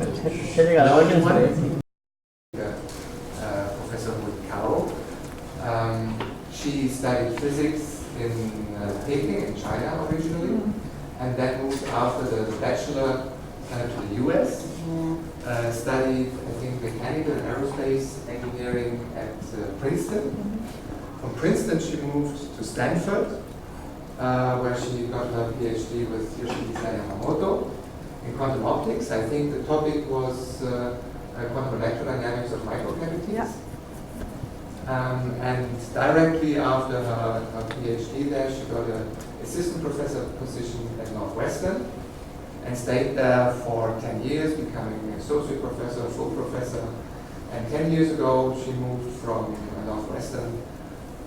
Hello everyone. Professor Hui Cao. She studied physics in Peking in China originally, and then moved after the bachelor to the US. Studied, I think, mechanical and aerospace engineering at Princeton. From Princeton she moved to Stanford, where she got her PhD with Yoshihisa Yamamoto in quantum optics. I think the topic was quantum electrodynamics of microcavities. Yeah. And directly after her PhD there, she got an assistant professor position at Northwestern and stayed there for 10 years, becoming an associate professor, full professor. And 10 years ago, she moved from Northwestern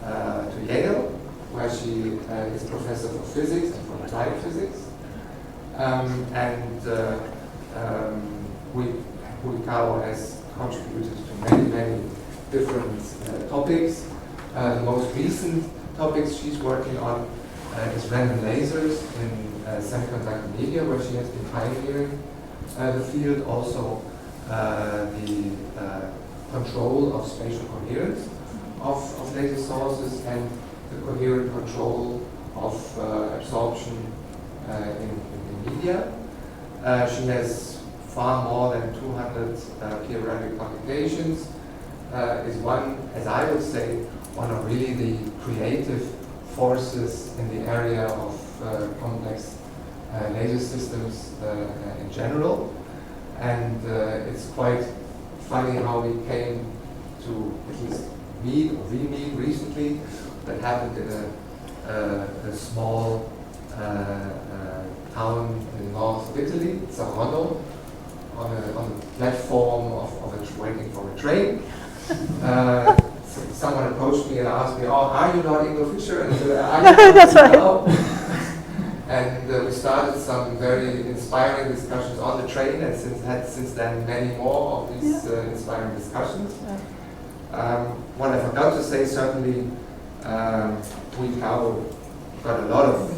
to Yale, where she is professor for physics and for applied physics. Hui Cao has contributed to many different topics. The most recent topics she's working on is random lasers in semiconductor media, where she has been pioneering the field. Also, the control of spatial coherence of laser sources and the coherent control of absorption in media. She has far more than 200 peer-reviewed publications. Is one, as I would say, one of really the creative forces in the area of complex laser systems in general. And it's quite funny how we came to at least meet or re-meet recently. That happened in a small town in the north of Italy, Saronno, on a platform of waiting for a train. Someone approached me and asked me, "Oh, are you not Ingo Fischer?" And I said, That's right. No. And we started some very inspiring discussions on the train, and since then many more of these inspiring discussions. What I forgot to say, certainly, Hui Cao got a lot of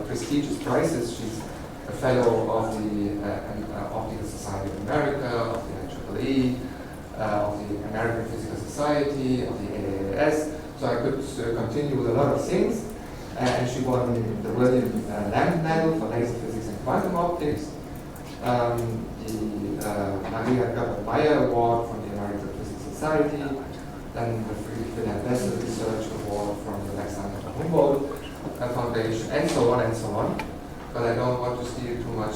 prestigious prizes. She's a fellow of the Optical Society of America, of the IEEE, of the American Physical Society, of the AAS. So I could continue with a lot of things. And she won the William Lamb Medal for laser physics and quantum optics, the Maria Gabbard-Meyer Award from the American Physics Society, then the Friedrich Bessel Research Award from the Alexander von Humboldt Foundation, and so on and so on. But I don't want to steal too much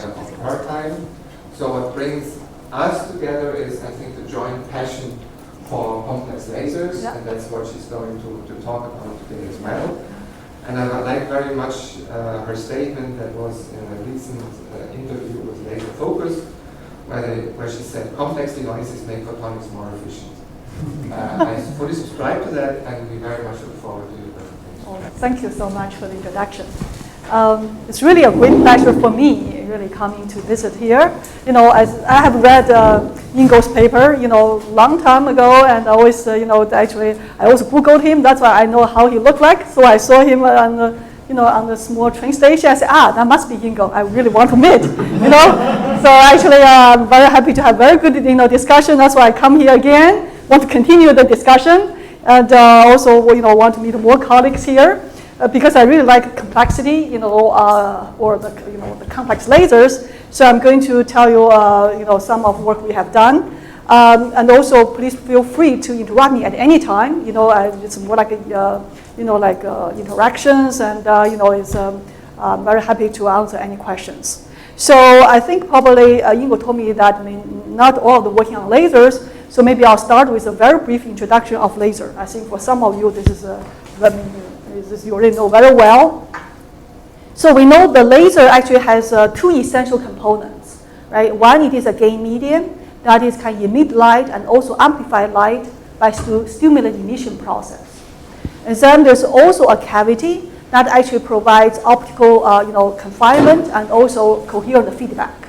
of her time. So what brings us together is, I think, the joint passion for complex lasers, and that's what she's going to talk about today as well. And I like very much her statement that was in a recent interview with Laser Focus, where she said, "Complex devices make photonics more efficient." I fully subscribe to that, and we very much look forward to your presentation. Oh, thank you so much for the introduction. It's really a great pleasure for me, really coming to visit here. You know, as I have read Ingo's paper, you know, long time ago, and always, actually, I also Googled him. That's why I know how he looked like. So I saw him on the, on the small train station. I said, that must be Ingo. I really want to meet, So actually, I'm very happy to have very good, discussion. That's why I come here again. Want to continue the discussion, and also, want to meet more colleagues here. Because I really like complexity, or the complex lasers. So I'm going to tell you, some of work we have done, and also please feel free to interrupt me at any time. It's more like interactions, and I'm very happy to answer any questions. So I think probably Ingo told me that not all of the working on lasers. So maybe I'll start with a very brief introduction of laser. I think for some of you, this is this you already know very well. So we know the laser actually has two essential components, right? One, it is a gain medium that is can emit light and also amplify light by stimulant emission process. And then there's also a cavity that actually provides optical, confinement and also coherent feedback.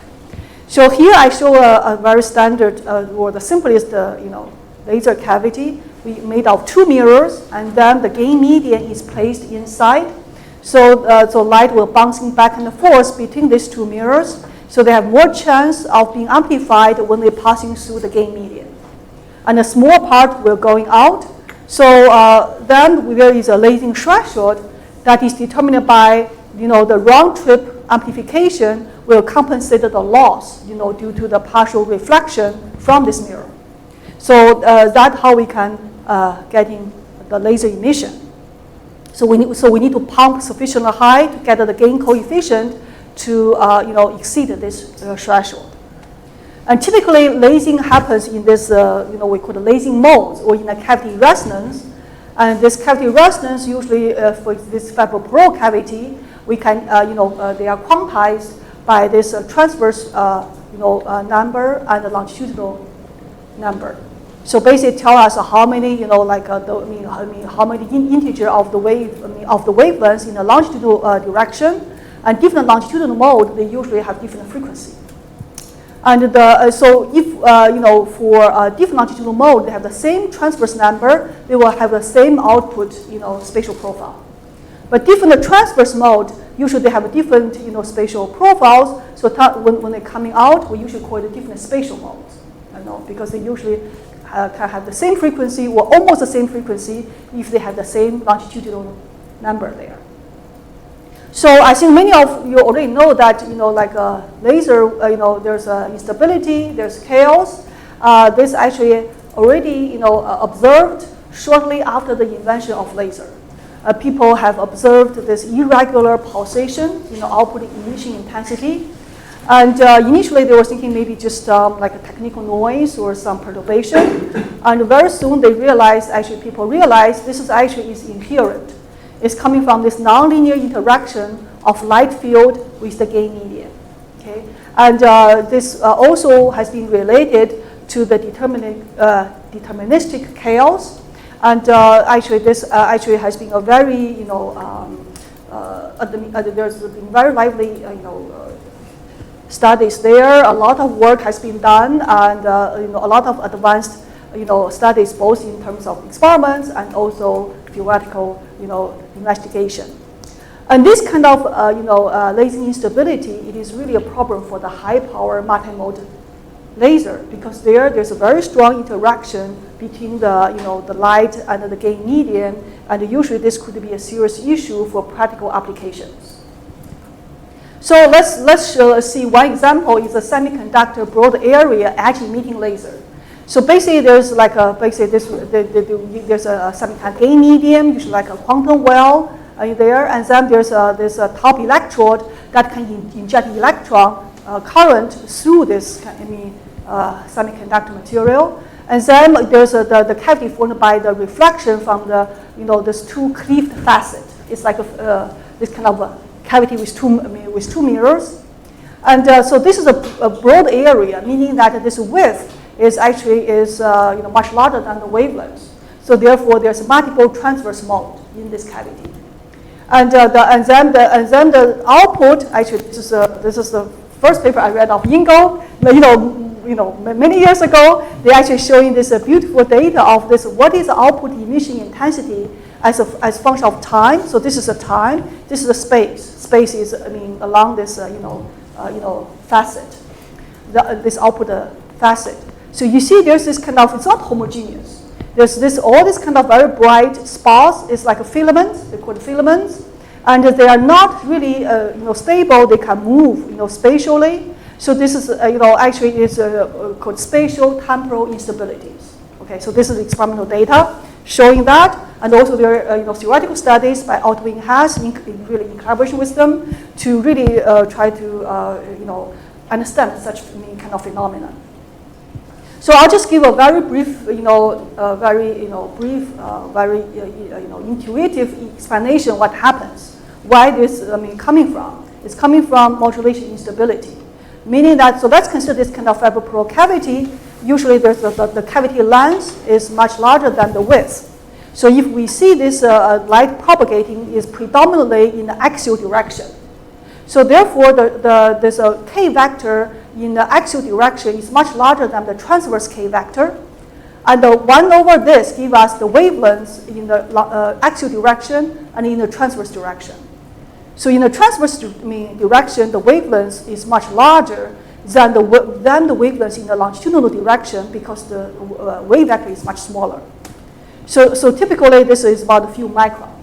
So here I show a very standard or the simplest, laser cavity. We made of two mirrors, and then the gain medium is placed inside. So light will bouncing back and forth between these two mirrors. So they have more chance of being amplified when they're passing through the gain median. And a small part will going out. So then there is a lasing threshold that is determined by, the round trip amplification will compensate the loss, due to the partial reflection from this mirror. So that's how we can get in the laser emission. So we need to pump sufficiently high to get the gain coefficient to exceed this threshold. And typically, lasing happens in this, we call it lasing modes, or in a cavity resonance. And this cavity resonance, usually for this fibropearl cavity, we can, they are quantized by this transverse, number and the longitudinal number. So basically, tell us how many, how many integer of the wavelengths in the longitudinal direction, and different longitudinal mode, they usually have different frequency. And so if, for different longitudinal mode, they have the same transverse number, they will have the same output, spatial profile. But different transverse mode, usually they have different, spatial profiles. So when they're coming out, we usually call it different spatial modes, because they usually can have the same frequency or almost the same frequency if they have the same longitudinal number there. So I think many of you already know that, like a laser, there's instability, there's chaos. This actually already, observed shortly after the invention of laser. People have observed this irregular pulsation, output emission intensity. And initially they were thinking maybe just like a technical noise or some perturbation. And very soon they realized, people realized this is inherent. It's coming from this nonlinear interaction of light field with the gain median. Okay? And this also has been related to the deterministic chaos. And this has been a very, there's been very lively, studies there. A lot of work has been done, and a lot of advanced, studies both in terms of experiments and also theoretical, investigation. And this kind of, laser instability, it is really a problem for the high-power multimode laser, because there's a very strong interaction between the, the light and the gain median, and usually this could be a serious issue for practical applications. So let's see one example is a semiconductor broad area edge emitting laser. So basically, there's like there's a semiconductor gain medium, usually like a quantum well there, and then there's a top electrode that can inject electron current through this semiconductor material, and then there's the cavity formed by the reflection from the this two cleaved facet. It's like this kind of a cavity with two mirrors, and so this is a broad area, meaning that this width is actually much larger than the wavelength. So therefore, there's multiple transverse mode in this cavity, and then the output actually this is the first paper I read of Yale, many years ago. They actually showing this beautiful data of this what is the output emission intensity as function of time. So this is a time. This is a space. Space is along this facet, this output facet. So you see there's this kind of, it's not homogeneous. There's all this kind of very bright spots. It's like a filaments. They're called filaments, and they are not really stable. They can move spatially. So this is actually is called spatio-temporal instabilities. Okay, so this is experimental data showing that, and also there are theoretical studies by Altwin Hess in collaboration with them to really try to understand such kind of phenomena. So I'll just give a very brief, very intuitive explanation what happens, why this coming from. It's coming from modulation instability, meaning that so let's consider this kind of fibropearl cavity. Usually, there's the cavity length is much larger than the width. So if we see this light propagating is predominantly in the axial direction. So therefore, there's a k vector in the axial direction is much larger than the transverse k vector. And the 1 over this gives us the wavelengths in the axial direction and in the transverse direction. So in the transverse direction, the wavelength is much larger than the wavelength in the longitudinal direction because the wave vector is much smaller. So typically, this is about a few microns.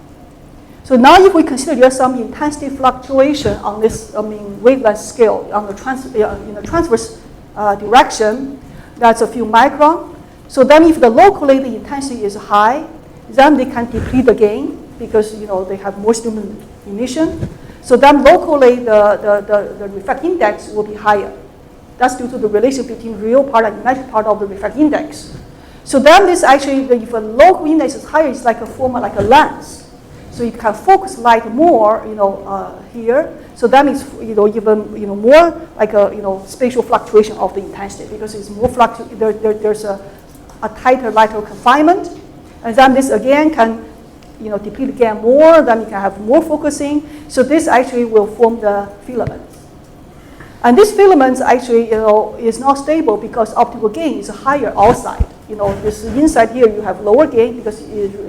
So now if we consider there's some intensity fluctuation on this wavelength scale on the in the transverse direction, that's a few microns. So then if locally the intensity is high, then they can deplete the gain because they have more stimulus emission. So then locally the refract index will be higher. That's due to the relation between real part and imaginary part of the refract index. So then this actually, if a local index is higher, it's like a form like a lens. So you can focus light more, here. So that means, even more like a spatial fluctuation of the intensity because it's more there's a tighter lateral confinement, and then this again can, deplete again more. Then you can have more focusing. So this actually will form the filaments. And this filaments actually, is not stable because optical gain is higher outside. This inside here you have lower gain because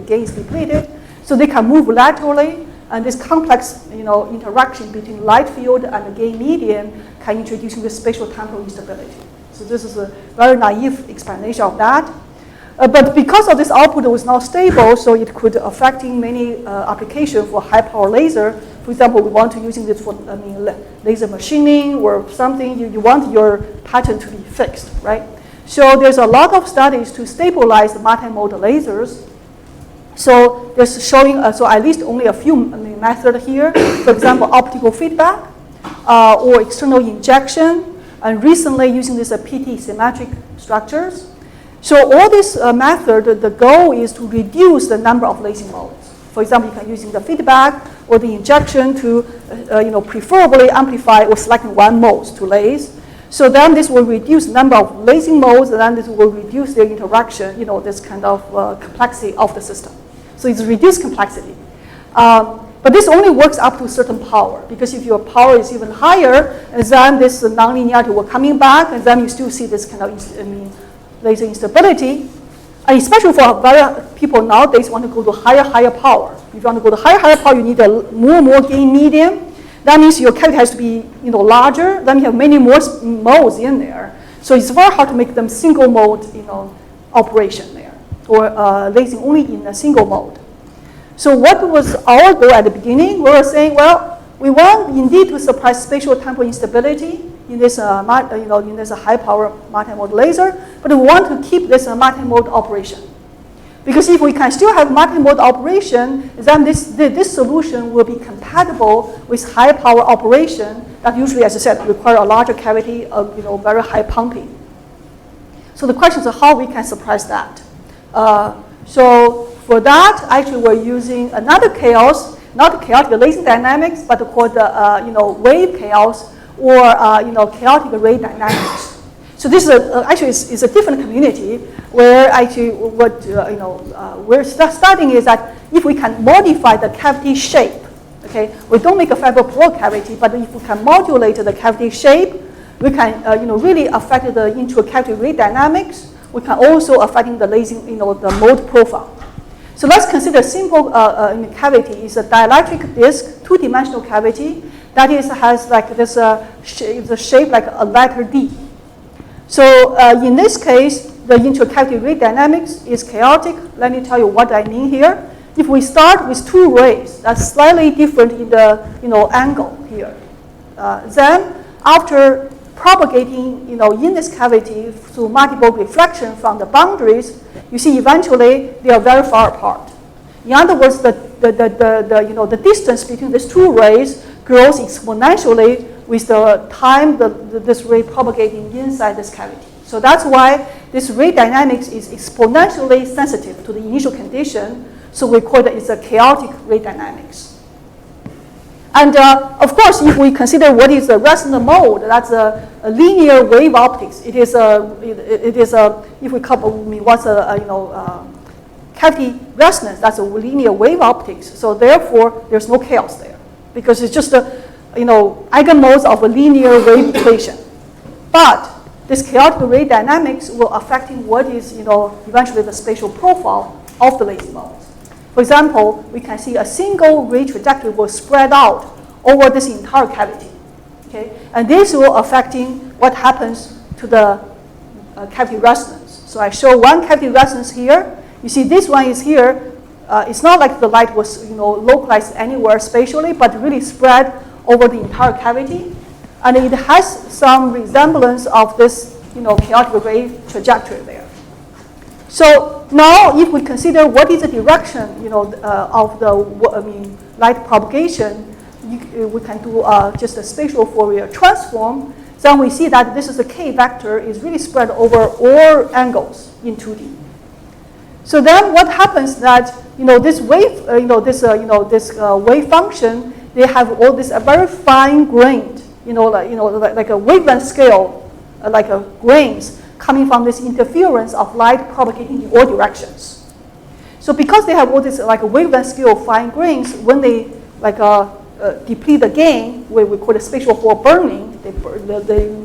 gain is depleted. So they can move laterally, and this complex, interaction between light field and the gain medium can introduce the spatio-temporal instability. So this is a very naive explanation of that. But because of this output was not stable, so it could affecting many applications for high-power laser. For example, we want to using this for laser machining or something. You want your pattern to be fixed, right? So there's a lot of studies to stabilize the multimodal lasers. So there's showing, so at least only a few methods here. For example, optical feedback or external injection, and recently using this PT symmetric structures. So all this method, the goal is to reduce the number of lasing modes. For example, you can using the feedback or the injection to, preferably amplify or select one mode to lase. So then this will reduce the number of lasing modes, and then this will reduce their interaction, this kind of complexity of the system. So it's reduced complexity. But this only works up to a certain power, because if your power is even higher, then this nonlinearity will coming back, and then you still see this kind of laser instability. And especially for people nowadays want to go to higher power. If you want to go to higher power, you need a more gain medium. That means your cavity has to be larger. Then you have many more modes in there. So it's very hard to make them single mode operation there, or lasing only in a single mode. So what was our goal at the beginning? We were saying, well, we want indeed to suppress spatial-temporal instability in this, in this high-power multimode laser, but we want to keep this multimode operation. Because if we can still have multimode operation, then this solution will be compatible with high-power operation that usually, as I said, require a larger cavity of very high pumping. So the question is how we can suppress that. So for that, actually, we're using another chaos, not chaotic lasing dynamics, but called wave chaos or chaotic ray dynamics. So this is actually is a different community where actually what we're studying is that if we can modify the cavity shape, okay, we don't make a fibropolar cavity, but if we can modulate the cavity shape, we can really affect the intracavity ray dynamics. We can also affect the lasing, the mode profile. So let's consider simple cavity is a dielectric disk, two-dimensional cavity that has like this the shape like a letter D. So in this case, the intracavity ray dynamics is chaotic. Let me tell you what I mean here. If we start with two rays that's slightly different in the angle here, then after propagating in this cavity through multiple reflection from the boundaries, you see eventually they are very far apart. In other words, the distance between these two rays grows exponentially with the time this ray propagating inside this cavity. So that's why this ray dynamics is exponentially sensitive to the initial condition. So we call it's a chaotic ray dynamics. And of course, if we consider what is the resonant mode, that's a linear wave optics. It is if we couple what's cavity resonance, that's a linear wave optics. So therefore, there's no chaos there because it's just eigenmodes of a linear wave equation. But this chaotic ray dynamics will affecting what is eventually the spatial profile of the lasing modes. For example, we can see a single ray trajectory will spread out over this entire cavity. Okay? And this will affecting what happens to the cavity resonance. So I show one cavity resonance here. You see this one is here. It's not like the light was localized anywhere spatially, but really spread over the entire cavity. And it has some resemblance of this chaotic ray trajectory there. So now if we consider what is the direction of the light propagation, we can do just a spatial Fourier transform. Then we see that this is a k vector is really spread over all angles in 2D. So then what happens that this wave wave function, they have all this very fine grained like a wavelength scale like grains coming from this interference of light propagating in all directions. So because they have all this like a wavelength scale fine grains, when they deplete the gain, we call it spatial Fourier burning, they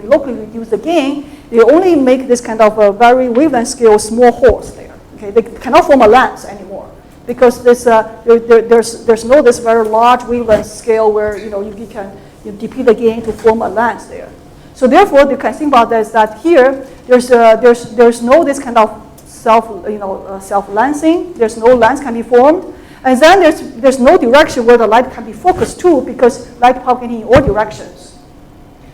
locally reduce the gain, they only make this kind of a very wavelength scale small holes there. Okay, they cannot form a lens anymore because this, there's no this very large wavelength scale where you can deplete the gain to form a lens there. So therefore, you can think about this that here there's no this kind of self-lensing. There's no lens can be formed. And then there's no direction where the light can be focused to because light propagating in all directions.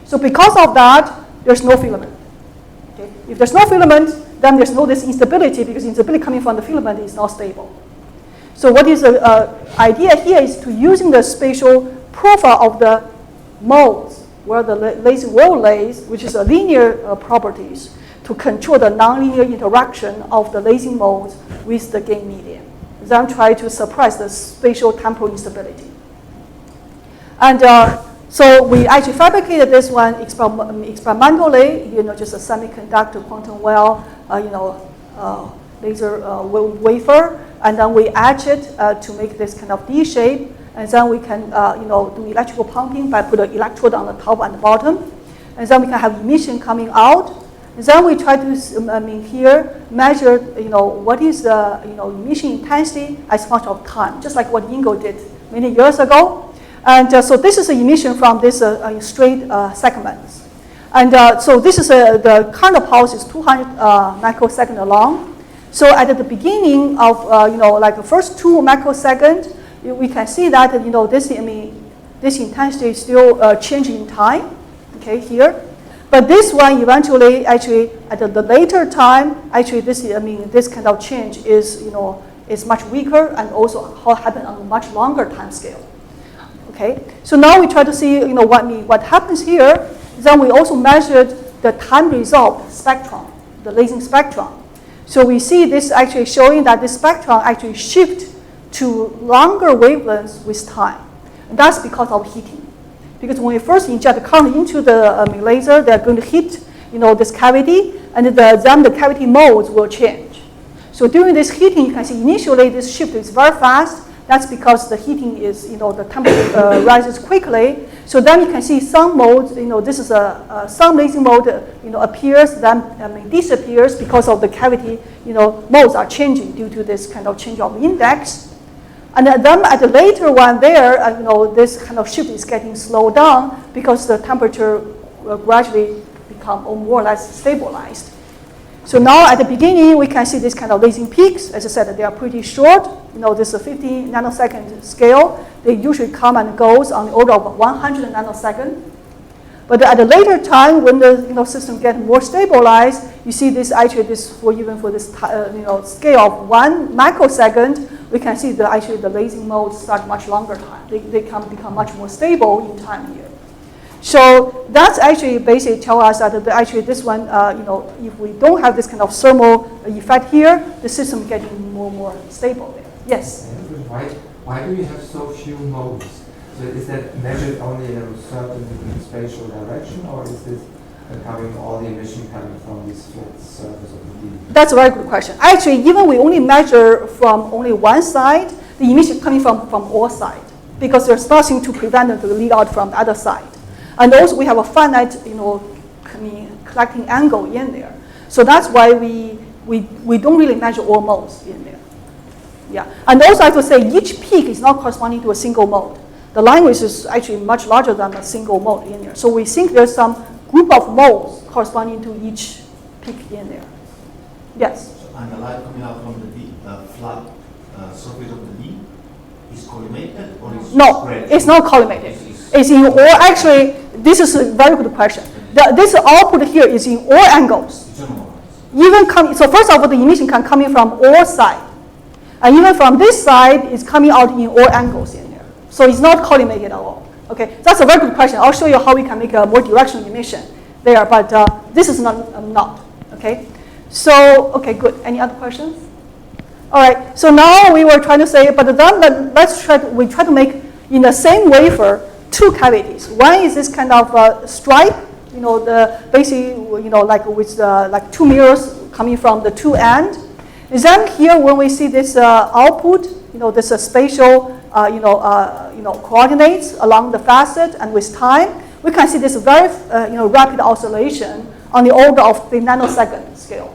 So because of that, there's no filament. Okay? If there's no filament, then there's no this instability because instability coming from the filament is not stable. So what is the idea here is to using the spatial profile of the modes where the laser will lays, which is a linear properties, to control the nonlinear interaction of the lasing modes with the gain medium. Then try to suppress the spatial-temporal instability. And so we actually fabricated this one experimentally, just a semiconductor quantum well, laser wafer, and then we etch it to make this kind of D shape, and then we can do electrical pumping by put an electrode on the top and the bottom, and then we can have emission coming out. And then we try to here measure what is the emission intensity as a function of time, just like what Ingo did many years ago. And so this is the emission from this straight segments. And so this is the current pulse is 200 microseconds long. So at the beginning of like the first 2 microseconds, we can see that this intensity is still changing in time. Okay, here. But this one eventually, actually, at the later time, actually, this kind of change is, is much weaker and also happen on a much longer time scale. Okay, so now we try to see, what happens here. Then we also measured the time-resolved spectrum, the lasing spectrum. So we see this actually showing that the spectrum actually shift to longer wavelengths with time, and that's because of heating. Because when we first inject the current into the laser, they're going to hit, this cavity, and then the cavity modes will change. So during this heating, you can see initially this shift is very fast. That's because the heating is, the temperature rises quickly. So then you can see some modes, this is some lasing mode, appears, then disappears because of the cavity, modes are changing due to this kind of change of index. And then at the later one there, this kind of shift is getting slowed down because the temperature gradually become more or less stabilized. So now at the beginning, we can see this kind of lasing peaks. As I said, they are pretty short. This is a 50 nanosecond scale. They usually come and goes on the order of 100 nanosecond. But at a later time, when the system gets more stabilized, you see this actually even for this scale of 1 microsecond, we can see the lasing modes start much longer time. They can become much more stable in time here. So that's actually basically tell us that actually this one, if we don't have this kind of thermal effect here, the system is getting more and more stable there. Yes? Why do you have so few modes? So is that measured only in a certain spatial direction, or is this covering all the emission coming from this flat surface of the D? That's a very good question. Actually, even we only measure from only one side, the emission coming from all sides, because there's nothing to prevent them to leak out from the other side. And also we have a finite, collecting angle in there. So that's why we don't really measure all modes in there. Yeah. And also I have to say each peak is not corresponding to a single mode. the language is actually much larger than a single mode in there. So we think there's some group of modes corresponding to each peak in there. Yes? So, and the light coming out from the flat surface of the D is collimated or is No, spread? it's not collimated. It's in all, actually, this is a very good question. This output here is in all angles. So first of all, the emission can come in from all sides. And even from this side, it's coming out in all angles in here. So it's not collimated at all. Okay, that's a very good question. I'll show you how we can make a more directional emission there, but this is not. Okay, so, okay, good. Any other questions? All right, so now we were trying to say, but then we try to make, in the same wafer, two cavities. One is this kind of stripe, the basically, like with like two mirrors coming from the two ends. And then here, when we see this output, this spatial, coordinates along the facet, and with time, we can see this very, rapid oscillation on the order of the nanosecond scale.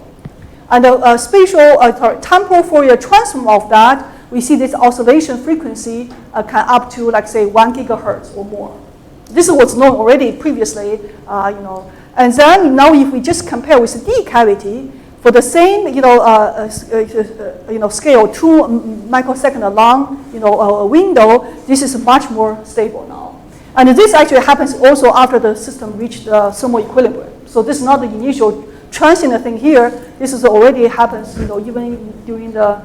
And the spatial temporal Fourier transform of that, we see this oscillation frequency can up to, like, say, 1 gigahertz or more. This was known already previously, And then now, if we just compare with the D cavity, for the same, scale, 2 microsecond long, window, this is much more stable now. And this actually happens also after the system reached thermal equilibrium. So this is not the initial transient thing here. This is already happens, even during the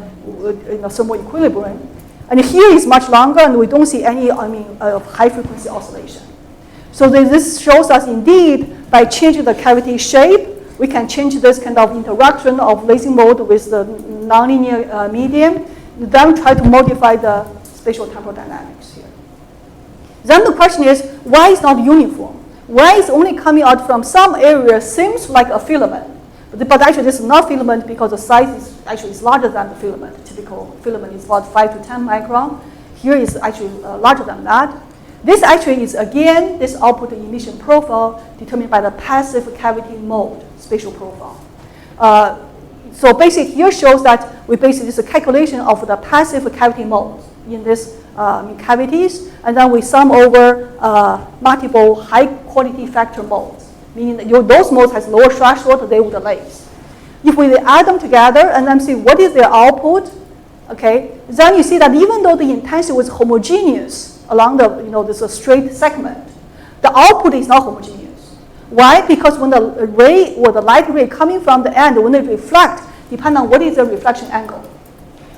thermal equilibrium. And here is much longer, and we don't see any, high frequency oscillation. So this shows us indeed by changing the cavity shape, we can change this kind of interaction of lasing mode with the nonlinear medium, then try to modify the spatial temporal dynamics here. Then the question is, why is not uniform? Why is only coming out from some area seems like a filament? But actually this is not filament because the size is larger than the filament. Typical filament is about 5 to 10 micron. Here is actually larger than that. This actually is, again, this output emission profile determined by the passive cavity mode spatial profile. So basically here shows that we basically this is a calculation of the passive cavity modes in this cavities, and then we sum over multiple high quality factor modes, meaning that those modes has lower threshold, they would lace. If we add them together and then see what is their output, okay, then you see that even though the intensity was homogeneous along the this straight segment, the output is not homogeneous. Why? Because when the ray or the light ray coming from the end, when it reflect, depending on what is the reflection angle.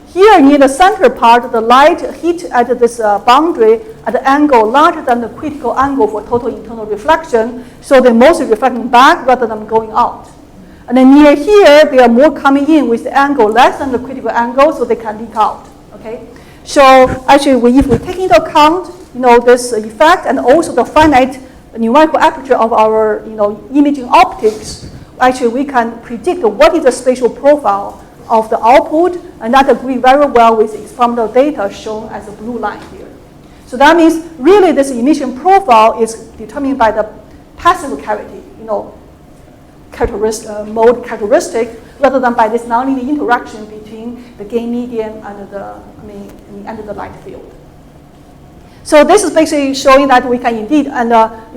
Here near the center part, the light hit at this boundary at an angle larger than the critical angle for total internal reflection, so they're mostly reflecting back rather than going out. And then near here, they are more coming in with the angle less than the critical angle, so they can leak out. Okay. So actually, if we take into account this effect and also the finite numerical aperture of our imaging optics, actually we can predict what is the spatial profile of the output, and that agree very well with the experimental data shown as a blue line here. So that means really this emission profile is determined by the passive cavity, mode characteristic, rather than by this nonlinear interaction between the gain medium and the light field. So this is basically showing that we can indeed, and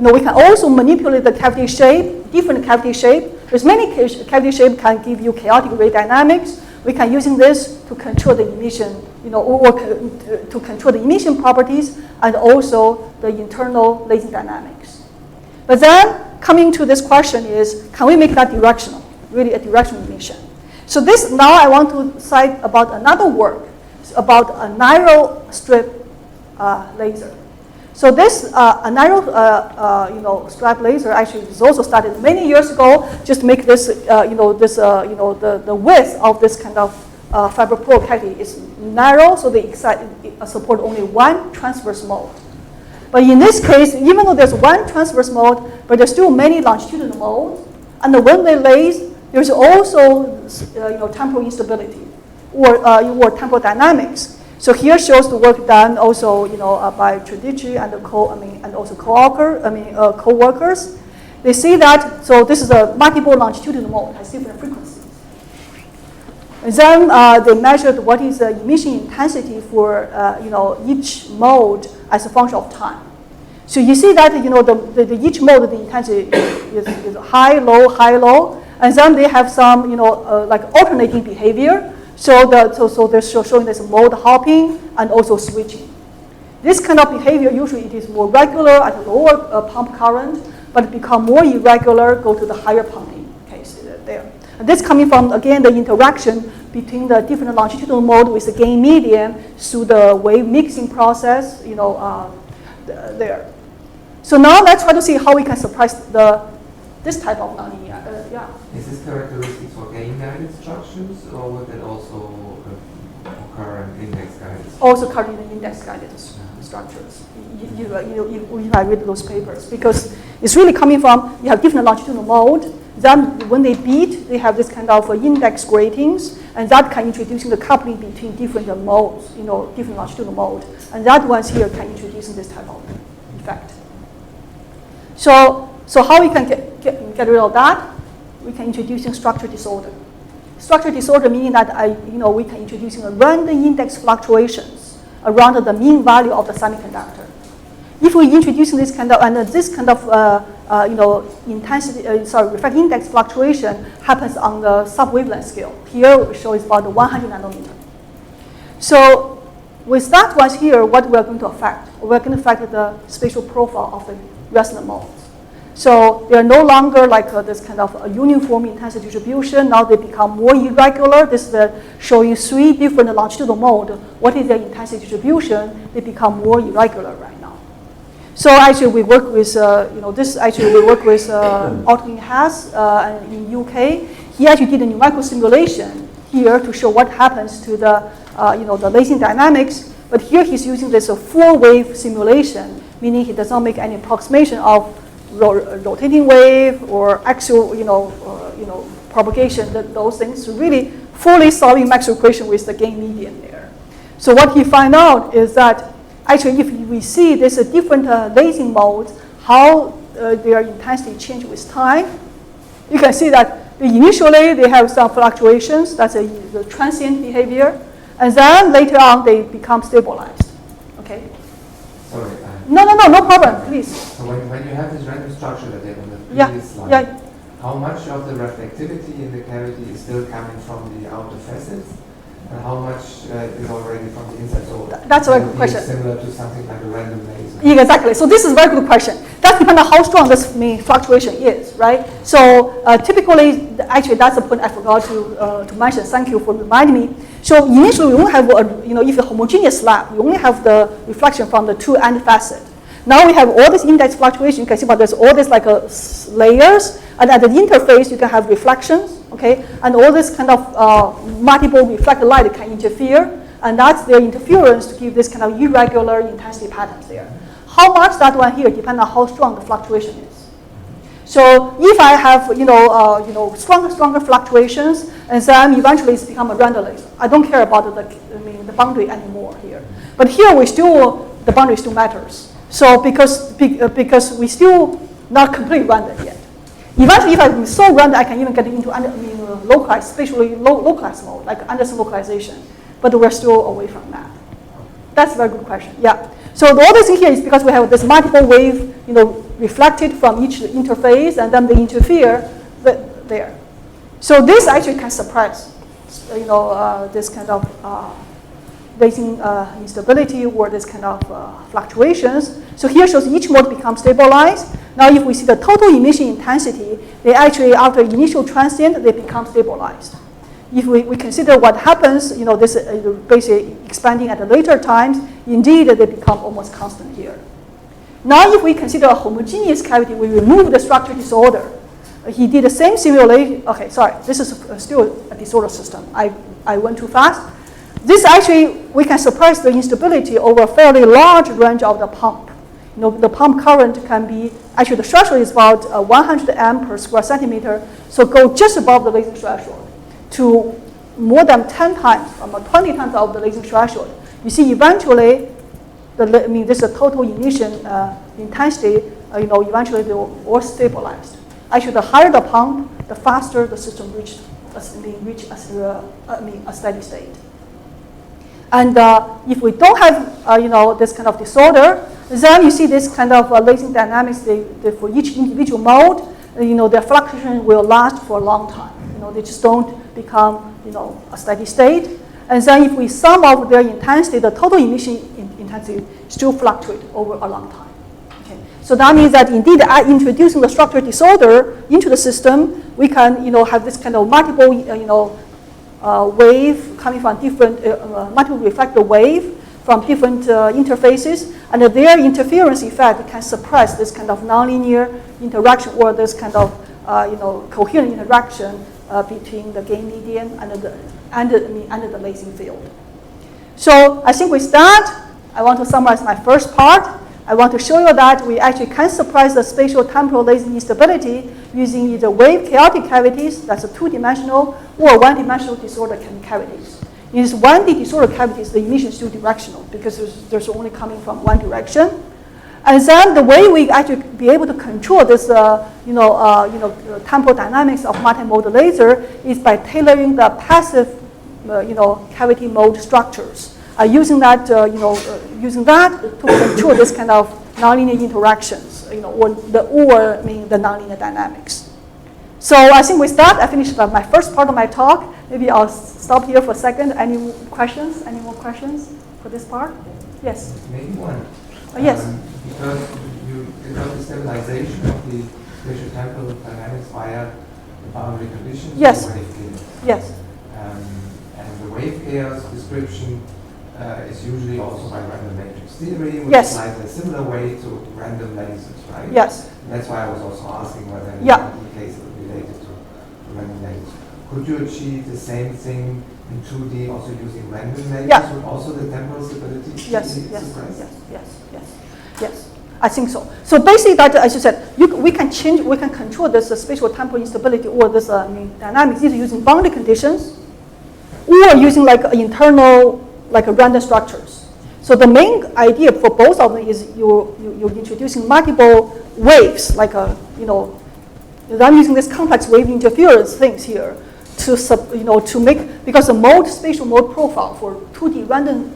we can also manipulate the cavity shape, different cavity shape. There's many cavity shape can give you chaotic ray dynamics. We can using this to control the emission, or to control the emission properties and also the internal lasing dynamics. But then coming to this question is, can we make that directional, really a directional emission? So this now I want to cite about another work about a narrow strip laser. So this narrow strip laser actually is also started many years ago. Just make this the width of this kind of fiber pore cavity is narrow, so they support only one transverse mode. But in this case, even though there's one transverse mode, but there's still many longitudinal modes, and when they lace, there's also temporal instability or temporal dynamics. So here shows the work done also, by Tradici and and also co-workers. They see that. So this is a multiple longitudinal mode, has different frequencies. And then they measured what is the emission intensity for each mode as a function of time. So you see that the each mode the intensity is high, low, and then they have some like alternating behavior. So they're showing this mode hopping and also switching. This kind of behavior usually it is more regular at a lower pump current, but it become more irregular go to the higher pumping case there. And this coming from again the interaction between the different longitudinal mode with the gain median through the wave mixing process, there. So now let's try to see how we can suppress this type of nonlinear. Is this characteristic for gain-guided structures, or would it also occur in index-guided? Also occur in index-guided structures. If I read those papers, because it's really coming from you have different longitudinal mode. Then when they beat, they have this kind of index gratings, and that can introducing the coupling between different modes, different longitudinal mode, and that ones here can introduce this type of effect. So how we can get rid of that? We can introduce structure disorder. Structure disorder meaning that we can introduce random index fluctuations around the mean value of the semiconductor. If we introduce this kind of refract index fluctuation happens on the sub-wavelength scale. Here we show is about 100 nanometer. So with that one here, what we are going to affect? We're going to affect the spatial profile of the resonant modes. So they are no longer like this kind of a uniform intensity distribution. Now they become more irregular. This is showing 3 different longitudinal modes. What is their intensity distribution? They become more irregular right now. So actually we work with, we work with Altman Hess in UK. He actually did a numerical simulation here to show what happens to the, the lasing dynamics. But here he's using this full wave simulation, meaning he does not make any approximation of rotating wave or actual, propagation, those things, really fully solving Maxwell equation with the gain median there. So what he found out is that actually if we see this different lasing modes, how their intensity change with time, you can see that initially they have some fluctuations, that's the transient behavior, and then later on they become stabilized, okay? Sorry. No problem, please. So when you have this random structure that they on the previous slide, how much of the reflectivity in the cavity is still coming from the outer facets, and how much is already from the inside? So that's a very good question. Similar to something like a random laser. Yeah, exactly. So this is a very good question. That depends on how strong this fluctuation is, right? So typically, actually, that's the point I forgot to mention. Thank you for reminding me. So initially, we only have, if a homogeneous slab, you only have the reflection from the 2 end facet. Now we have all this index fluctuation. You can see, but there's all this like layers, and at the interface, you can have reflections, okay? And all this kind of multiple reflected light can interfere, and that's their interference to give this kind of irregular intensity patterns there. How much that one here depends on how strong the fluctuation is. So if I have, stronger fluctuations, and then eventually it's become a random laser. I don't care about the boundary anymore here. But here the boundary still matters. So because we still not completely random yet. Eventually, if I'm so random, I can even get into localized, spatially localized mode, like Anderson localization. But we're still away from that. That's a very good question. Yeah. So all this in here is because we have this multiple wave, reflected from each interface, and then they interfere there. So this actually can suppress, this kind of lasing instability or this kind of fluctuations. So here shows each mode becomes stabilized. Now if we see the total emission intensity, they actually, after initial transient, they become stabilized. If we consider what happens, this basically expanding at the later times, indeed they become almost constant here. Now if we consider a homogeneous cavity, we remove the structure disorder. He did the same simulation. Okay, sorry, this is still a disorder system. I went too fast. This actually, we can suppress the instability over a fairly large range of the pump. The pump current can be, actually the threshold is about 100 amp per square centimeter, so go just above the lasing threshold to more than 10 times, 20 times of the lasing threshold. You see, eventually, this is a total emission intensity, eventually they will all stabilized. Actually, the higher the pump, the faster the system reaches reach a steady state. And if we don't have this kind of disorder, then you see this kind of lasing dynamics. For each individual mode, their fluctuation will last for a long time. They just don't become a steady state. And then if we sum up their intensity, the total emission intensity still fluctuate over a long time. Okay. So that means that indeed, introducing the structural disorder into the system, we can have this kind of multiple wave coming from different multiple reflector wave from different interfaces, and their interference effect can suppress this kind of nonlinear interaction or this kind of coherent interaction between the gain median and the lasing field. So I think with that, I want to summarize my first part. I want to show you that we actually can suppress the spatial-temporal lasing instability using either wave chaotic cavities, that's a two-dimensional, or one-dimensional disorder cavities. In these 1D disorder cavities, the emission is still directional because there's only coming from one direction. And then the way we actually be able to control this, temporal dynamics of multimodal laser is by tailoring the passive, cavity mode structures. Using that to control this kind of nonlinear interactions, or the nonlinear dynamics. So I think with that, I finished my first part of my talk. Maybe I'll stop here for a second. Any more questions for this part? Yes. Maybe one. Yes. Because you got the stabilization of the spatial-temporal dynamics via the boundary conditions. Yes. Of wave chaos. Yes. And the wave chaos description is usually also by random matrix theory, which Yes. applies a similar way to random lasers, right? Yes. And that's why I was also asking whether in Yeah. the case it related to random lasers. Could you achieve the same thing in 2D also using random lasers? Yeah. Would also the temporal stability Yes. be Yes. suppressed? Yes. Yes. Yes. Yes. I think so. So basically, that as you said, we can control this spatial temporal instability or this dynamics either using boundary conditions or using like internal random structures. So the main idea for both of them is you're introducing multiple waves, I'm using this complex wave interference things here to make, because the spatial mode profile for 2D random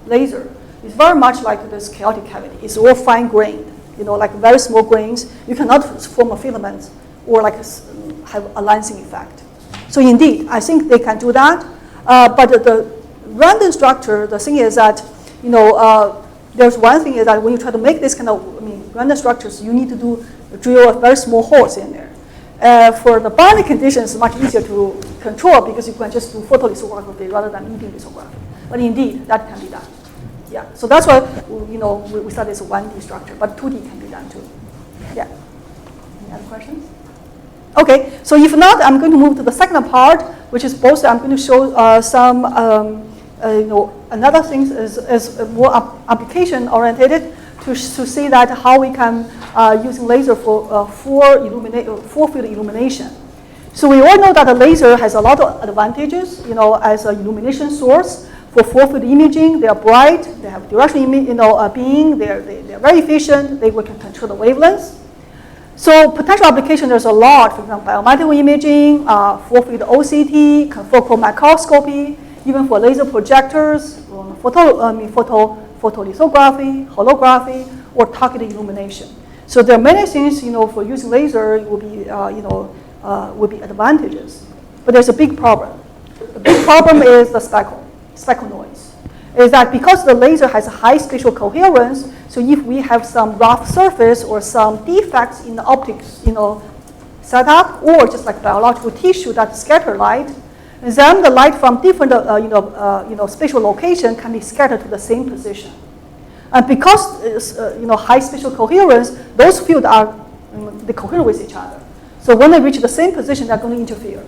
laser is very much like this chaotic cavity. It's all fine grained, like very small grains. You cannot form a filament or have a lancing effect. So indeed, I think they can do that. But the random structure, the thing is that, there's one thing is that when you try to make this kind of random structures, you need to drill a very small holes in there. For the boundary conditions, it's much easier to control because you can just do photolithography rather than e-beam lithography. But indeed, that can be done. Yeah, so that's why we started as a 1D structure, but 2D can be done too. Yeah. Any other questions? Okay, so if not, I'm going to move to the second part, which is both. I'm going to show some, another thing is more application oriented to see that how we can using laser for field illumination. So we all know that a laser has a lot of advantages, as a illumination source. For field imaging, they are bright, they have directional beam, they're very efficient, they can control the wavelengths. So potential application, there's a lot, for example, biomedical imaging, field OCT, confocal microscopy, even for laser projectors, photolithography, holography, or targeted illumination. So there are many things, for using laser will be advantages. But there's a big problem. The big problem is the speckle noise. Is that because the laser has a high spatial coherence, so if we have some rough surface or some defects in the optics, setup, or just like biological tissue that scatter light, then the light from different, spatial location can be scattered to the same position. And because, high spatial coherence, those fields are they coherent with each other. So when they reach the same position, they're going to interfere.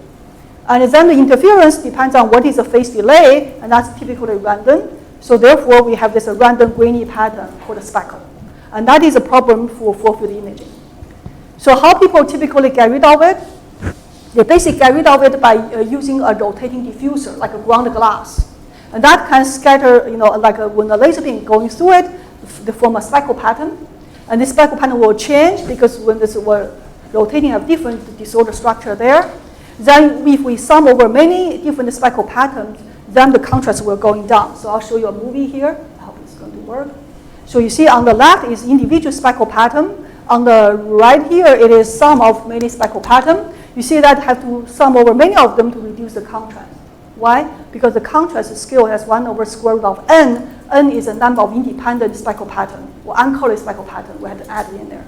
And then the interference depends on what is the phase delay, and that's typically random. So therefore, we have this random grainy pattern called a speckle. And that is a problem for field imaging. So how people typically get rid of it? They basically get rid of it by using a rotating diffuser, like a ground glass. And that can scatter, when the laser beam going through it, they form a speckle pattern. And this speckle pattern will change because when this were rotating, have different disorder structure there. Then if we sum over many different speckle patterns, then the contrast will going down. So I'll show you a movie here. I hope it's going to work. So you see on the left is individual speckle pattern. On the right here, it is sum of many speckle pattern. You see that have to sum over many of them to reduce the contrast. Why? Because the contrast scale has 1 over square root of n. N is a number of independent speckle pattern or uncolored speckle pattern we have to add in there.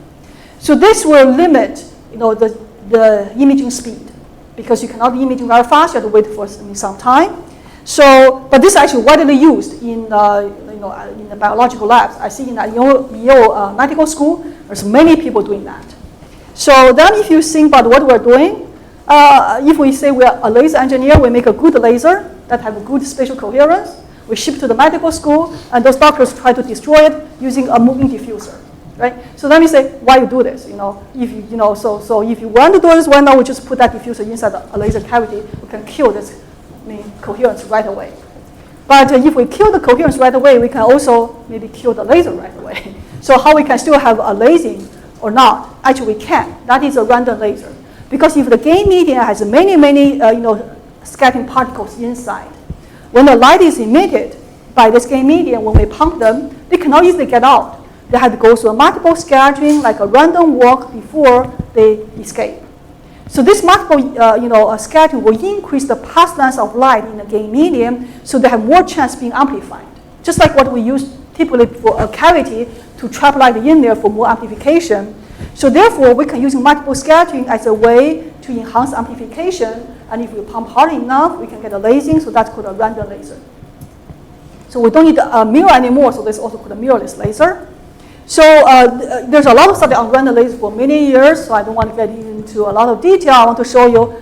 So this will limit, the imaging speed because you cannot image very fast. You have to wait for some time. So, but this is actually widely used in in the biological labs. I see in the Yale medical school, there's many people doing that. So then if you think about what we're doing, if we say we're a laser engineer, we make a good laser that have a good spatial coherence, we ship to the medical school, and those doctors try to destroy it using a moving diffuser, right? So let me say, why you do this? So if you want to do this, why not we just put that diffuser inside a laser cavity? We can kill this coherence right away. But if we kill the coherence right away, we can also maybe kill the laser right away. So how we can still have a lasing or not? Actually, we can. That is a random laser. Because if the gain medium has many scattering particles inside, when the light is emitted by this gain medium, when we pump them, they cannot easily get out. They have to go through a multiple scattering, like a random walk before they escape. So this multiple scattering will increase the path length of light in the gain medium, so they have more chance being amplified. Just like what we use typically for a cavity to trap light in there for more amplification. So therefore, we can use multiple scattering as a way to enhance amplification. And if we pump hard enough, we can get a lasing, so that's called a random laser. So we don't need a mirror anymore, so this is also called a mirrorless laser. So there's a lot of study on random laser for many years, so I don't want to get into a lot of detail. I want to show you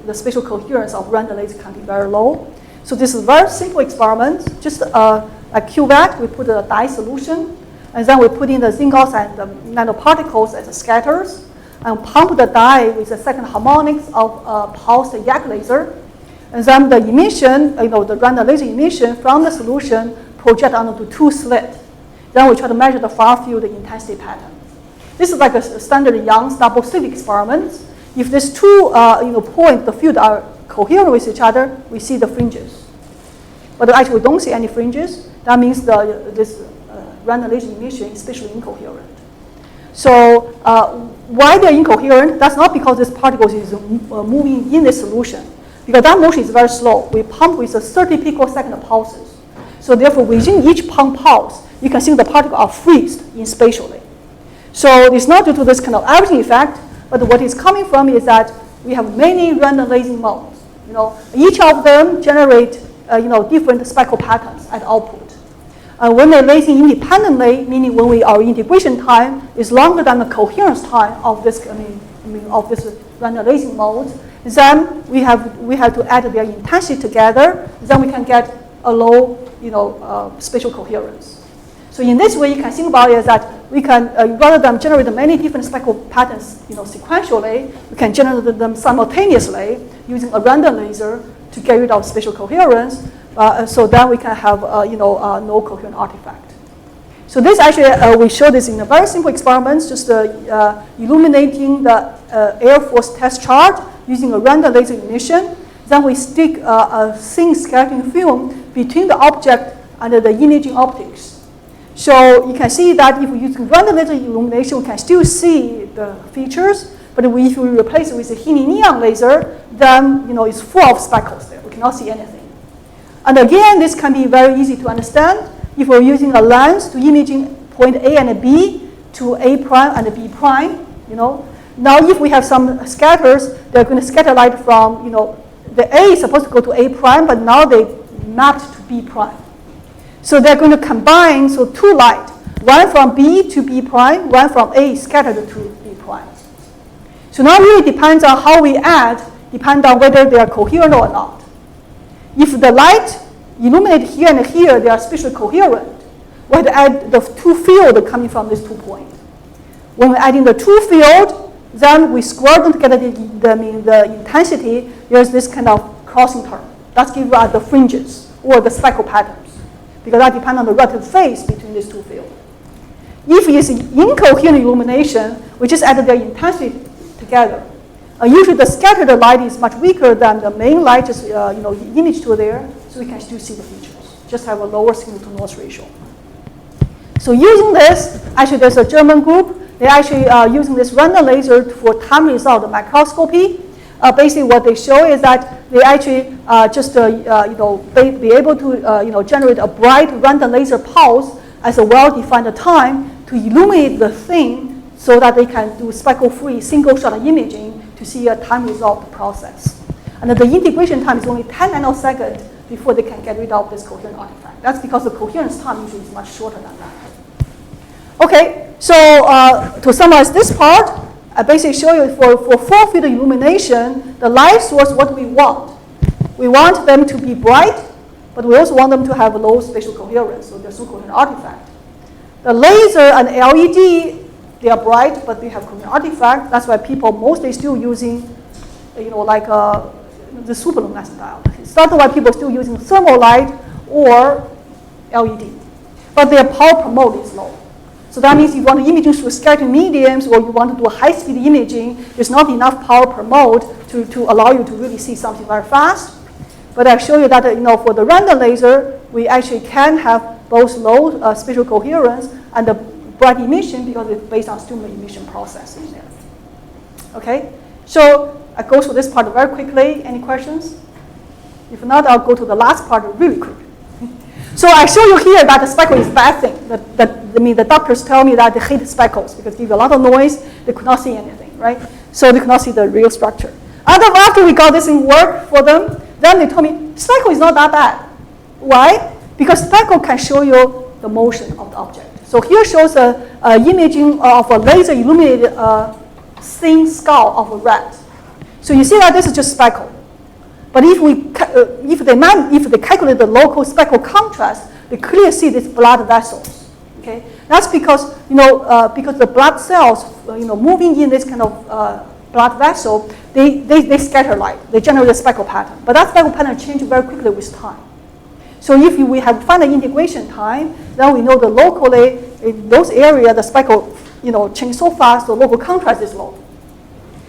the spatial coherence of random laser can be very low. So this is a very simple experiment. Just a cuvette, we put a dye solution, and then we put in the zinc oxide and the nanoparticles as scatters, and pump the dye with the second harmonics of a pulsed yak laser. And then the emission, the random laser emission from the solution project onto 2 slits. Then we try to measure the far field intensity pattern. This is like a standard Young's double slit experiment. If these 2 points, the field are coherent with each other, we see the fringes. But actually we don't see any fringes. That means this random laser emission is spatially incoherent. So why they're incoherent? That's not because this particle is moving in the solution, because that motion is very slow. We pump with a 30 picosecond pulses. So therefore, within each pump pulse, you can see the particles are freezed in spatially. So it's not due to this kind of averaging effect, but what is coming from is that we have many random lasing modes. Each of them generate different speckle patterns at output. When they're lasing independently, meaning when our integration time is longer than the coherence time of this, of this random lasing mode, then we have to add their intensity together. Then we can get a low, spatial coherence. So in this way, you can think about it as that we can, rather than generate many different speckle patterns, sequentially, we can generate them simultaneously using a random laser to get rid of spatial coherence. So then we can have, no coherent artifact. So this actually, we show this in a very simple experiment, just illuminating the Air Force test charge using a random laser emission. Then we stick a thin scattering film between the object and the imaging optics. So you can see that if we use random laser illumination, we can still see the features. But if we replace it with a helium neon laser, then it's full of speckles there. We cannot see anything. And again, this can be very easy to understand. If we're using a lens to imaging point A and B to A prime and B prime, Now if we have some scatters, they're going to scatter light from, the A is supposed to go to A prime, but now they mapped to B prime. So they're going to combine, so 2 light, one from B to B prime, one from A scattered to B prime. So now it really depends on how we add, depends on whether they are coherent or not. If the light illuminate here and here, they are spatially coherent. We have to add the 2 field coming from these 2 points. When we add in the 2 field, then we square them together the intensity. There's this kind of crossing term. That's give us the fringes or the speckle patterns, because that depends on the relative phase between these 2 fields. If it's incoherent illumination, we just add their intensity together. Usually the scattered light is much weaker than the main light, just image to there, so we can still see the features. Just have a lower signal to noise ratio. So using this, actually there's a German group. They're actually using this random laser for time result microscopy. Basically, what they show is that they actually be able to generate a bright random laser pulse as a well-defined time to illuminate the thing, so that they can do speckle-free single-shot imaging to see a time result process. And the integration time is only 10 nanoseconds before they can get rid of this coherent artifact. That's because the coherence time usually is much shorter than that. Okay, so to summarize this part, I basically show you for full field illumination, the light source, what we want. We want them to be bright, but we also want them to have low spatial coherence, so there's no coherent artifact. The laser and LED, they are bright, but they have coherent artifact. That's why people mostly still using, the superluminescent diode. It's not why people are still using thermal light or LED, but their power per mode is low. So that means you want to imaging through scattering mediums, or you want to do a high-speed imaging, there's not enough power per mode to allow you to really see something very fast. But I show you that for the random laser, we actually can have both low spatial coherence and the bright emission, because it's based on stimulus emission process in there. Okay, so I go through this part very quickly. Any questions? If not, I'll go to the last part really quick. So I show you here that the speckle is a bad thing. The doctors tell me that they hate speckles because they give a lot of noise. They could not see anything, right? So they could not see the real structure. After we got this in work for them, then they told me speckle is not that bad. Why? Because speckle can show you the motion of the object. So here shows a imaging of a laser illuminated thin skull of a rat. So you see that this is just speckle. But if they calculate the local speckle contrast, they clearly see these blood vessels. Okay, that's because because the blood cells moving in this kind of blood vessel, they scatter light. They generate a speckle pattern. But that speckle pattern changes very quickly with time. So if we have find the integration time, then we know that locally in those areas the speckle change so fast, the local contrast is low.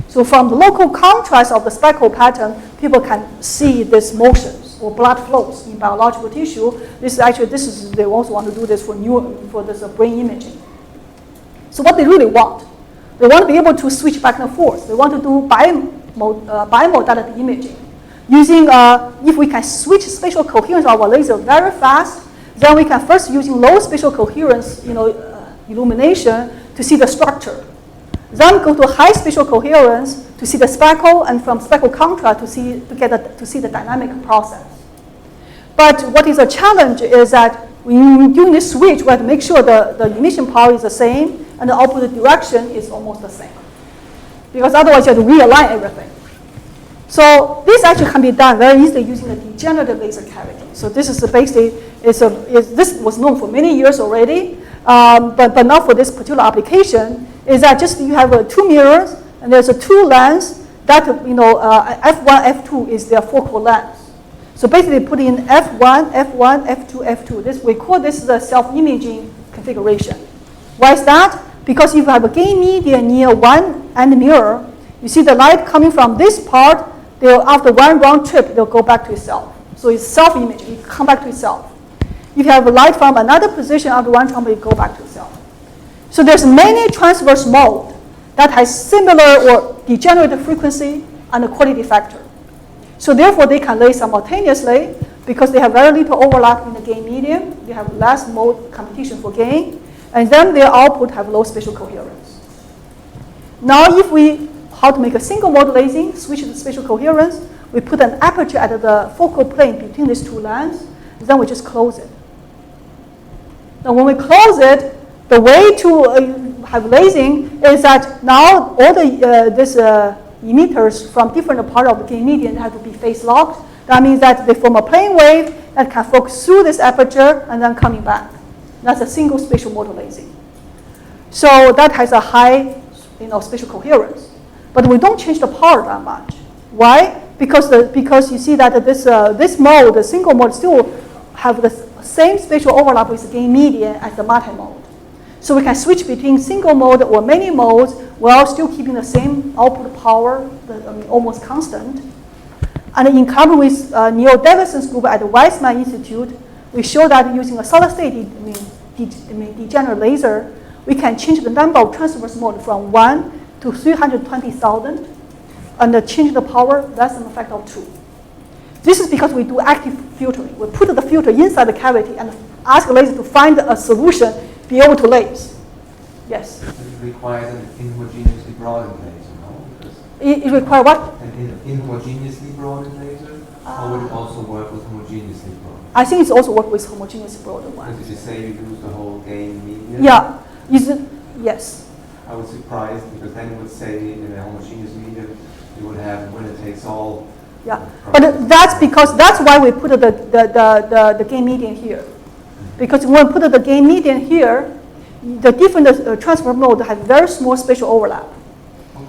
So from the local contrast of the speckle pattern, people can see these motions or blood flows in biological tissue. They also want to do this for this brain imaging. So what they really want, they want to be able to switch back and forth. They want to do bimodality imaging. Using, if we can switch spatial coherence of our laser very fast, then we can first using low spatial coherence, illumination to see the structure. Then go to high spatial coherence to see the speckle, and from speckle contrast to see the dynamic process. But what is a challenge is that when you're doing this switch, we have to make sure the emission power is the same and the output direction is almost the same, because otherwise you have to realign everything. So this actually can be done very easily using a degenerative laser cavity. So this is basically this was known for many years already, but not for this particular application. Is that just you have two mirrors and there's a two lens that F1, F2 is their focal length. So basically put in F1, F1, F2, F2. We call this the self-imaging configuration. Why is that? Because if you have a gain median near one end mirror, you see the light coming from this part, after one round trip, they'll go back to itself. So it's self-imaging, it come back to itself. If you have a light from another position after one trip, it go back to itself. So there's many transverse mode that has similar or degenerate frequency and a quality factor. So therefore, they can lay simultaneously because they have very little overlap in the gain medium. They have less mode competition for gain, and then their output have low spatial coherence. Now, how to make a single mode lasing, switch to spatial coherence, we put an aperture at the focal plane between these two lines, then we just close it. Now, when we close it, the way to have lasing is that now all the emitters from different part of the gain median have to be phase locked. That means that they form a plane wave that can focus through this aperture and then coming back. That's a single spatial mode lasing. So that has a high spatial coherence. But we don't change the power that much. Why? Because you see that this mode, the single mode, still have the same spatial overlap with the gain median as the multi-mode. So we can switch between single mode or many modes while still keeping the same output power, almost constant. And in collaboration with Neil Davidson's group at the Weizmann Institute, we show that using a solid-state degenerate laser, we can change the number of transverse modes from 1 to 320,000 and change the power less than a factor of 2. This is because we do active filtering. We put the filter inside the cavity and ask the laser to find a solution, be able to laser. Yes? It requires an inhomogeneously broadened laser, no? Because It requires what? an inhomogeneously broadened laser? Or would it also work with homogeneously broadened? I think it's also work with homogeneous broadened one. Because if you say you use the whole gain medium? Yeah. Is it? Yes. I was surprised because then it would say in a homogeneous medium you would have winner takes all. Yeah, but that's because that's why we put the gain median here. Because when we put the gain median here, the different transfer mode have very small spatial overlap. Okay.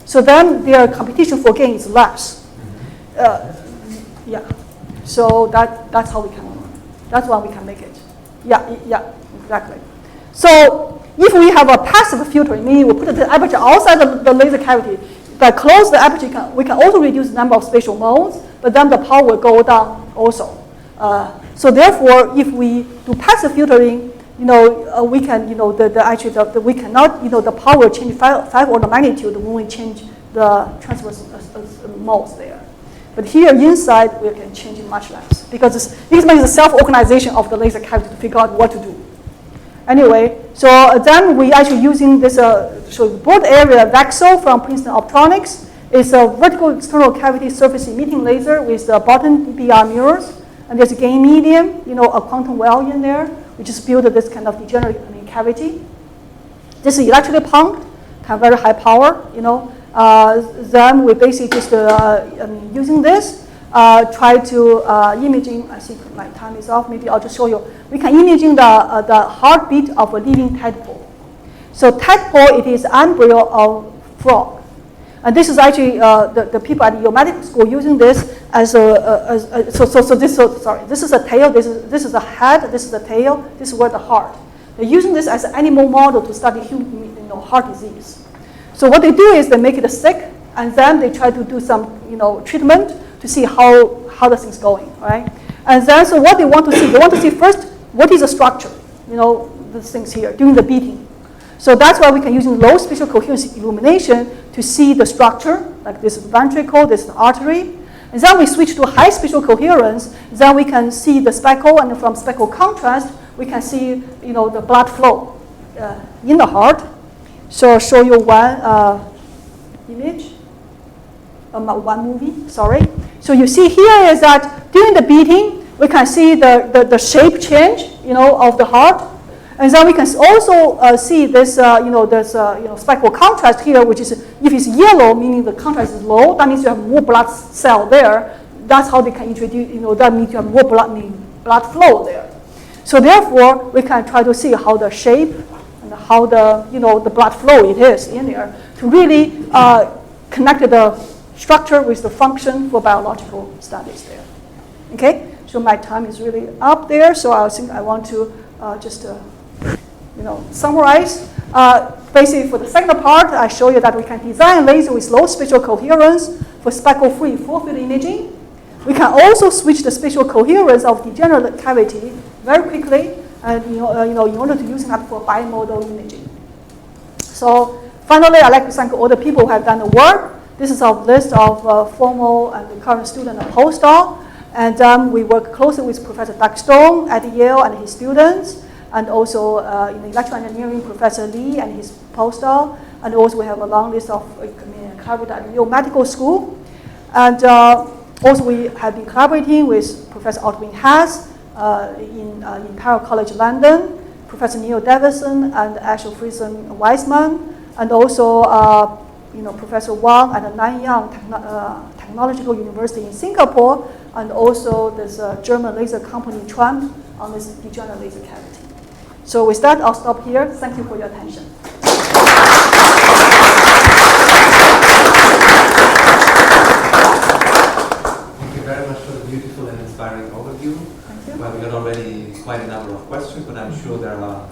So then their competition for gain is less. Yeah. So that's how we can. That's why we can make it. Yeah, exactly. So if we have a passive filtering, meaning we put the aperture outside the laser cavity, by close the aperture, we can also reduce the number of spatial modes, but then the power will go down also. So therefore, if we do passive filtering, we can, we cannot, the power will change 5 order magnitude when we change the transverse modes there. But here inside, we can change it much less because this makes the self-organization of the laser cavity to figure out what to do. Anyway, so then we actually using this broad area VEXO from Princeton Optronics. It's a vertical external cavity surface emitting laser with the bottom BR mirrors. And there's a gain medium, a quantum well in there, which is built this kind of degenerate cavity. This is electrically pumped, have very high power, Then we basically just using this, try to imaging. I think my time is off. Maybe I'll just show you. We can imaging the heartbeat of a living tadpole. So tadpole, it is embryo of frog. And this is actually the people at Yale Medical School using this as this is a tail, this is a head, this is the tail, this is where the heart. They're using this as an animal model to study human, heart disease. So what they do is they make it sick, and then they try to do some, treatment to see how the thing's going, right? And then so what they want to see first, what is the structure, the things here during the beating. So that's why we can use low spatial coherence illumination to see the structure, like this ventricle, this artery. And then we switch to high spatial coherence, then we can see the speckle, and from speckle contrast, we can see, the blood flow in the heart. So I'll show you one image, one movie, sorry. So you see here is that during the beating, we can see the shape change, of the heart. And then we can also see this, there's speckle contrast here, which is, if it's yellow, meaning the contrast is low, that means you have more blood cell there. That's how they can introduce, that means you have more blood flow there. So therefore, we can try to see how the shape and how the blood flow it is in there to really connect the structure with the function for biological studies there. Okay, so my time is really up there, so I think I want to just summarize. Basically, for the second part, I show you that we can design laser with low spatial coherence for speckle-free full-field imaging. We can also switch the spatial coherence of degenerate cavity very quickly, and in order to use that for bimodal imaging. So finally, I'd like to thank all the people who have done the work. This is our list of formal and current student and postdoc. And we work closely with Professor Doug Stone at Yale and his students, and also in electrical engineering, Professor Lee and his postdoc. And also we have a long list of collaborators at Yale Medical School. And also we have been collaborating with Professor Altwin Haas in Imperial College London, Professor Neil Davidson and Ashel Friesen Weizmann, and also Professor Wang at the Nanyang Technological University in Singapore, and also this German laser company Tramp on this degenerate laser cavity. So with that, I'll stop here. Thank you for your attention. Thank you very much for the beautiful and inspiring overview. Thank you. Well, we got already quite a number of questions, but I'm sure there are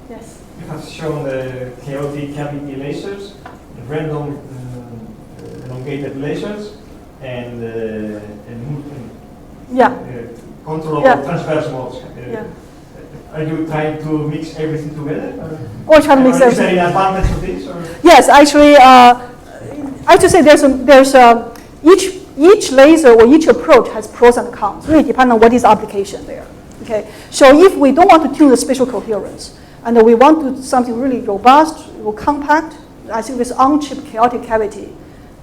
Yes. You have shown the chaotic cavity lasers, random elongated lasers, and Yeah. control Yeah. transverse modes. Yeah. Are you trying to mix everything together? Or trying to mix Is there everything. any advantage of this? Or? Yes, actually, I have to say each laser or each approach has pros and cons, really depending on what is the application there. Okay, so if we don't want to tune the spatial coherence and we want to do something really robust or compact, I think this on-chip chaotic cavity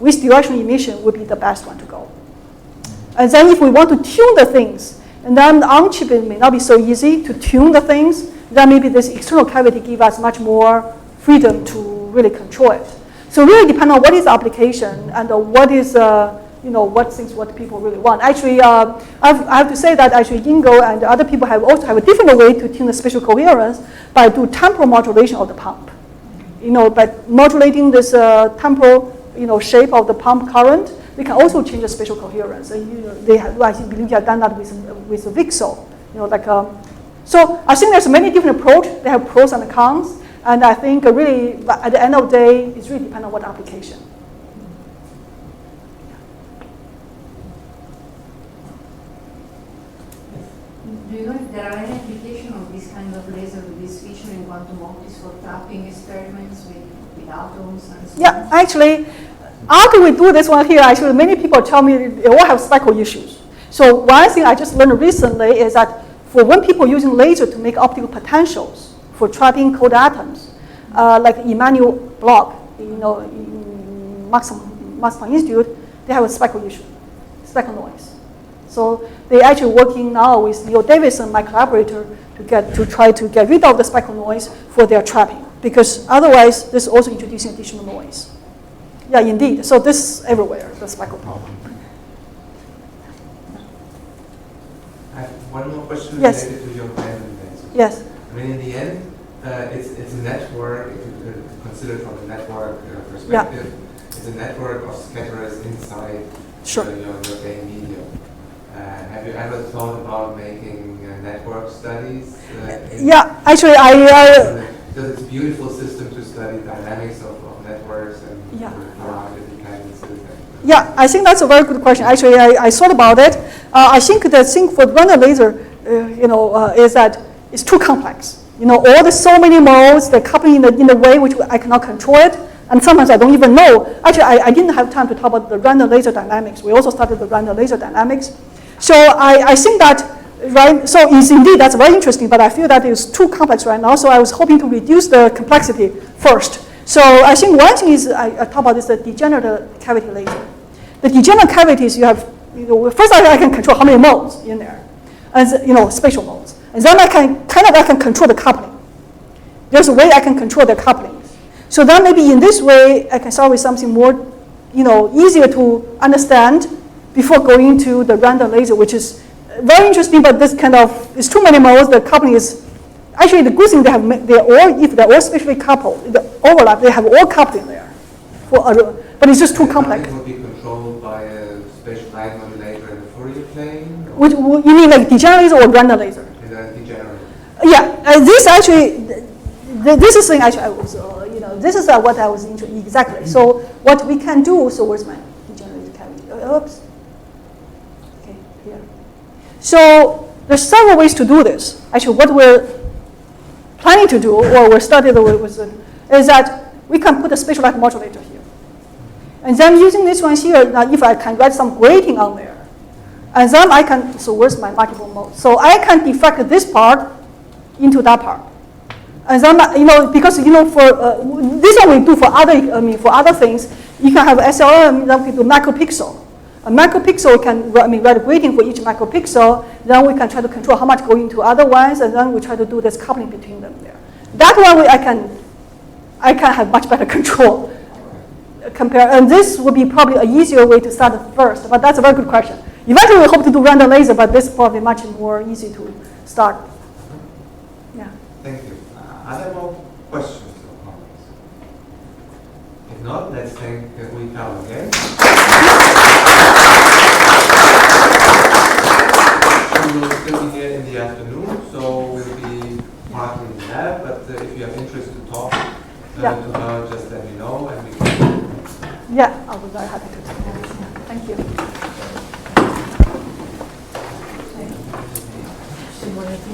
with directional emission would be the best one to go. And then if we want to tune the things, and then on-chip it may not be so easy to tune the things, then maybe this external cavity gives us much more freedom to really control it. So really depend on what is the application and what is, what people really want. Actually, I have to say that actually Ingo and other people also have a different way to tune the spatial coherence by do temporal modulation of the pump. By modulating this temporal, shape of the pump current, we can also change the spatial coherence. And I believe they have done that with the VCSEL. So I think there's many different approaches. They have pros and cons. And I think really, at the end of the day, it's really depends on what application. Do you know if there are any application of this kind of laser with this feature in quantum optics for trapping experiments with atoms and so on? Yeah, actually, after we do this one here, actually many people tell me they all have speckle issues. So one thing I just learned recently is that for when people using laser to make optical potentials for trapping cold atoms, like Emmanuel Bloch, in Max Planck Institute, they have a speckle issue, speckle noise. So they're actually working now with Neil Davidson, my collaborator, to try to get rid of the speckle noise for their trapping, because otherwise this is also introducing additional noise. Yeah, indeed. So this is everywhere, the speckle problem. I have one more question Yes. related to your random laser. Yes. I mean, in the end, it's a network, if you consider from a network perspective, it's a network of scatterers inside Sure. your gain medium. Have you ever thought about making network studies? Yeah, actually, Because it's a beautiful system to study dynamics of networks and Yeah. parameter dependencies. Yeah, I think that's a very good question. Actually, I thought about it. I think the thing for random laser, is that it's too complex. All the so many modes, they're coupling in a way which I cannot control it, and sometimes I don't even know. Actually, I didn't have time to talk about the random laser dynamics. We also started the random laser dynamics. So I think that, right, so it's indeed, that's very interesting, but I feel that it's too complex right now, so I was hoping to reduce the complexity first. So I think one thing is, I talk about this, the degenerate cavity laser. The degenerate cavities, you have, first I can control how many modes in there, and spatial modes. And then I can control the coupling. There's a way I can control the couplings. So then maybe in this way, I can start with something more, easier to understand before going to the random laser, which is very interesting, but this it's too many modes, the coupling is, actually the good thing if they're all spatially coupled, the overlap, they have all coupling there. But it's just too complex. Nothing will be controlled by a spatial light modulator in the Fourier plane? You mean like degenerate laser or random laser? In the degenerate. Yeah, this actually, this is thing actually I was, this is what I was interested in exactly. So what we can do, so where's my degenerate cavity? Oops. Okay, here. So there's several ways to do this. Actually, what we're planning to do, or we're studying is that we can put a spatial light modulator here. And then using this one here, now if I can write some grating on there, and then I can, so where's my multiple mode? So I can deflect this part into that part. And then, because, for this one we do for other things, you can have SLM, then we do micropixel. A micropixel can, write a grating for each micropixel, then we can try to control how much go into other ones, and then we try to do this coupling between them there. That one I can have much better control. And this would be probably an easier way to start first, but that's a very good question. Eventually we hope to do random laser, but this is probably much more easy to start. Yeah. Thank you. Are there more questions or comments? If not, let's thank Hui Cao again. We will still be here in the afternoon, so we'll be partly in lab, but if you You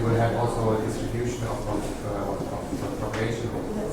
will have also a distribution of